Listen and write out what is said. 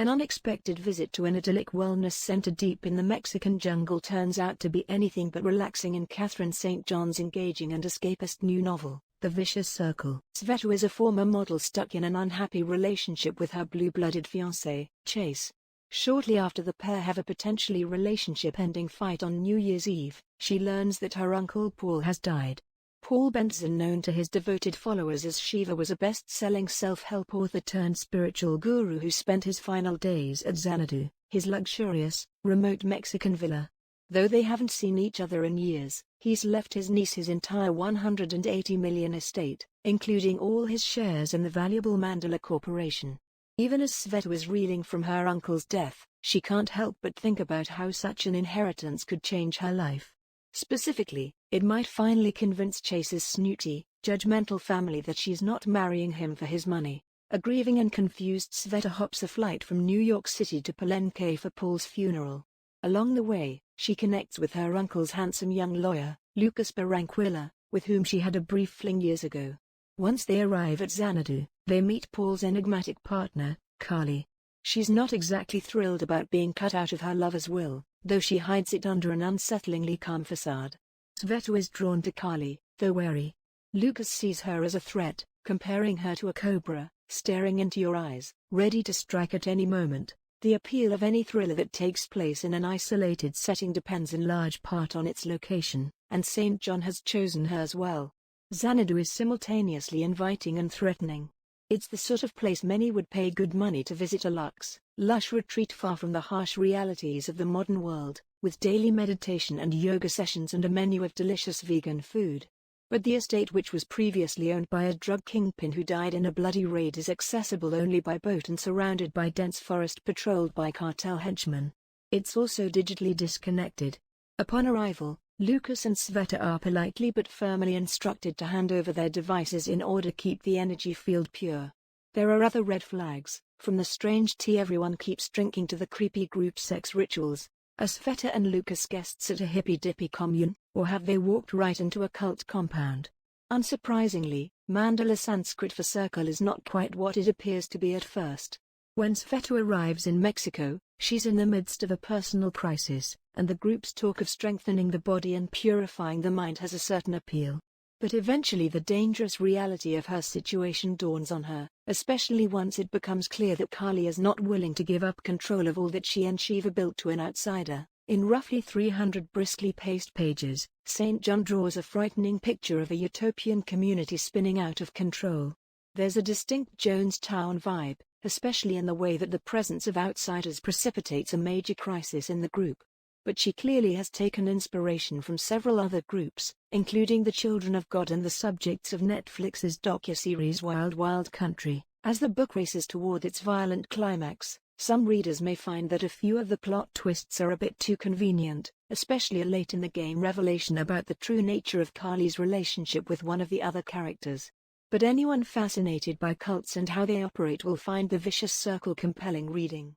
An unexpected visit to an idyllic wellness center deep in the Mexican jungle turns out to be anything but relaxing in Catherine St. John's engaging and escapist new novel, The Vicious Circle. Sveta is a former model stuck in an unhappy relationship with her blue-blooded fiancé, Chase. Shortly after the pair have a potentially relationship-ending fight on New Year's Eve, she learns that her uncle Paul has died. Paul Bentzen, known to his devoted followers as Shiva, was a best-selling self-help author turned spiritual guru who spent his final days at Xanadu, his luxurious, remote Mexican villa. Though they haven't seen each other in years, he's left his niece his entire $180 million estate, including all his shares in the valuable Mandala Corporation. Even as Sveta is reeling from her uncle's death, she can't help but think about how such an inheritance could change her life. Specifically, it might finally convince Chase's snooty, judgmental family that she's not marrying him for his money. A grieving and confused Sveta hops a flight from New York City to Palenque for Paul's funeral. Along the way, she connects with her uncle's handsome young lawyer, Lucas Barranquilla, with whom she had a brief fling years ago. Once they arrive at Xanadu, they meet Paul's enigmatic partner, Carly. She's not exactly thrilled about being cut out of her lover's will, though she hides it under an unsettlingly calm façade. Sveta is drawn to Carly, though wary. Lucas sees her as a threat, comparing her to a cobra, staring into your eyes, ready to strike at any moment. The appeal of any thriller that takes place in an isolated setting depends in large part on its location, and St. John has chosen hers well. Xanadu is simultaneously inviting and threatening. It's the sort of place many would pay good money to visit, a lush retreat far from the harsh realities of the modern world, with daily meditation and yoga sessions and a menu of delicious vegan food. But the estate, which was previously owned by a drug kingpin who died in a bloody raid, is accessible only by boat and surrounded by dense forest patrolled by cartel henchmen. It's also digitally disconnected. Upon arrival, Lucas and Sveta are politely but firmly instructed to hand over their devices in order to keep the energy field pure. There are other red flags, from the strange tea everyone keeps drinking to the creepy group sex rituals. Are Sveta and Lucas guests at a hippy-dippy commune, or have they walked right into a cult compound? Unsurprisingly, Mandala Sanskrit for circle is not quite what it appears to be at first. When Sveta arrives in Mexico, she's in the midst of a personal crisis, and the group's talk of strengthening the body and purifying the mind has a certain appeal. But eventually the dangerous reality of her situation dawns on her, especially once it becomes clear that Carly is not willing to give up control of all that she and Shiva built to an outsider. In roughly 300 briskly paced pages, St. John draws a frightening picture of a utopian community spinning out of control. There's a distinct Jonestown vibe, especially in the way that the presence of outsiders precipitates a major crisis in the group. But she clearly has taken inspiration from several other groups, including the Children of God and the subjects of Netflix's docuseries Wild Wild Country. As the book races toward its violent climax, some readers may find that a few of the plot twists are a bit too convenient, especially a late in the game revelation about the true nature of Carly's relationship with one of the other characters. But anyone fascinated by cults and how they operate will find The Vicious Circle compelling reading.